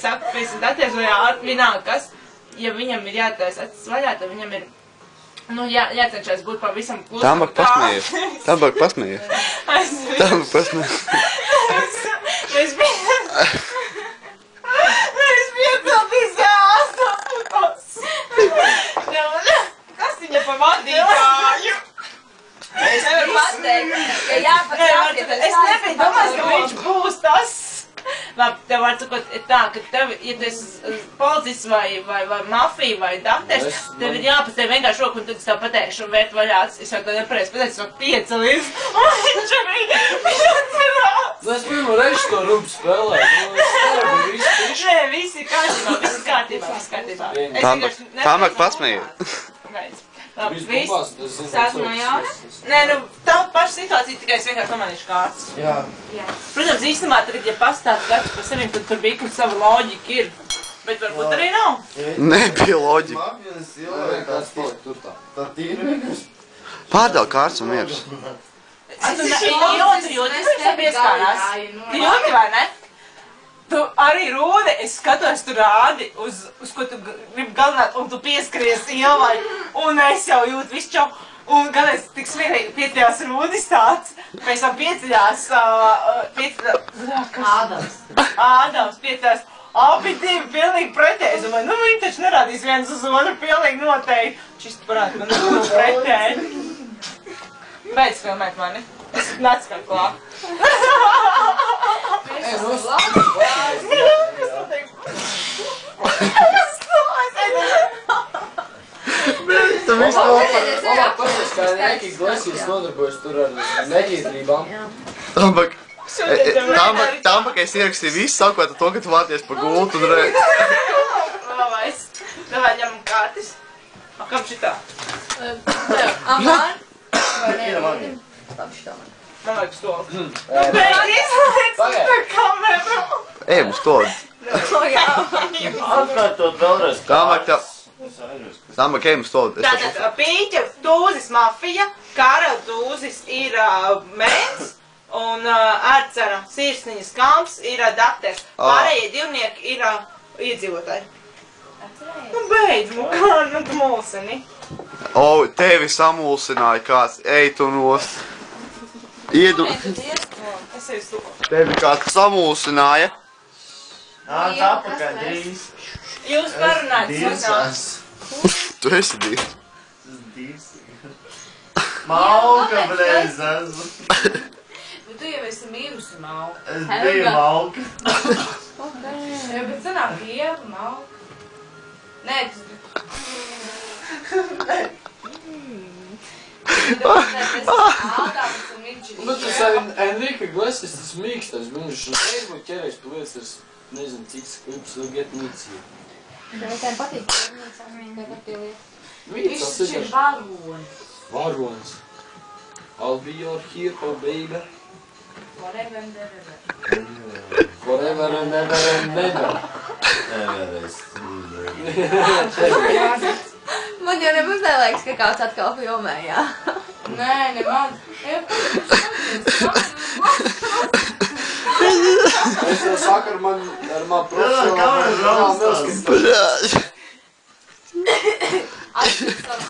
saku, pēc daties vai vienalga kas, ja viņam ir jātais acis vaļā, tad viņam ir, nu, jācenšas būt pavisam klusam. Tāmāk pasmējies. Tāmāk pasmējies. Tāmāk pasmējies. Es biju tāpēc jāsapos. Kas viņa pa vadītāju? Es nevaru pateikt, ka jāpateikt. Es nebiju domājis, ka viņš būs tas. Labi, tev var sakot tā, ka tev, ja tu esi policists vai mafija vai dakters, tev ir jāpastē vienkārši roku un tad es tev pateikšu un vērt vaļāts. Es jau tev nepareiz pateicu, es vēl 5 līdz. Un viņš arī atcerās. Es pirmo reizi to rubu spēlēju. Nē, viss ir kārtībā. Tāmāk pasmējies. Labi, viss. Sākam no jauna? Nē, nu, tā paša situācija, tikai es vienkārši pamanīšu kārtas. Jā. Protams, īstenībā tagad, ja pastāst katrs par saviem, tad tur bija, kur sava loģika ir. Bet varbūt arī nav. Nebija loģika. Pārdēl kārtas un mieras. Tu jūti, pieskārās. Tu jūti, vai ne? Tu arī rūdi, es skatos, tu rādi, uz ko tu gribi galināt, un tu pieskaries ielai, un es jau jūtu visu čau. Un kad es tik smieklīgi pieceļās rūdis tāds, pēc tam pieceļās Ādams pieceļās, abi divi pilnīgi pretēji. Es domāju, nu viņi taču nerādīs viens uz otru pilnīgi noteikti. Šis parādi man ir pretēji. Beidz filmēt mani. Es nāc kā klāt. Tu visu Labāk pasties, kā Neki Glesijas nodarbojas tur ar neģīdrībām. Tāmāk es ierakstīju visu, sakot to, ka tu vāties pa gultu un reiz. Labais. Davai ņemam kārtis. Kam šitā? Amār? Vai ne? Labi, šitā man. Man vajag stolu. Nu, beidz izlaiks par kameru. Ejam uz to. Atkārtot vēlreiz. Tāmāk ejam uz to. Tātad Pīķa Tūzis mafija, Karel Tūzis ir mēns un Arcana Sirsniņas Kamps ir dakters. Pārējie divnieki ir iedzīvotāji. Nu beidz, nu tu mulsini. O, tevi samulsināja kāds, ej tu nost. Iedu. Es eju stūko. Tevi kāds samulsināja. Nāc apakaļ drīz. Jūs parunājat, Dievsās. Tu esi divs. Divs. Malka, blēz, esmu. Bet tu jau esi mīnusi malka. Es biju malka. Jā, bet sanāk Ieva malka. Nē, tas... Bet tas Enrika Glesijas, tas mīkstais, viņš Facebook ķerēs pa lietas, tas nezinu cik skrips, will get mīcīja. Bet tiem patīk, ka mīcās, kā Viņš ir varonis. Varonis. I'll be your hero, baby. Forever and ever. Forever and ever and never. Man jau nebūs nelaiks, ka kāds atkal filmē, jā. Nē, nemaz. Es to saku ar man profesionālu.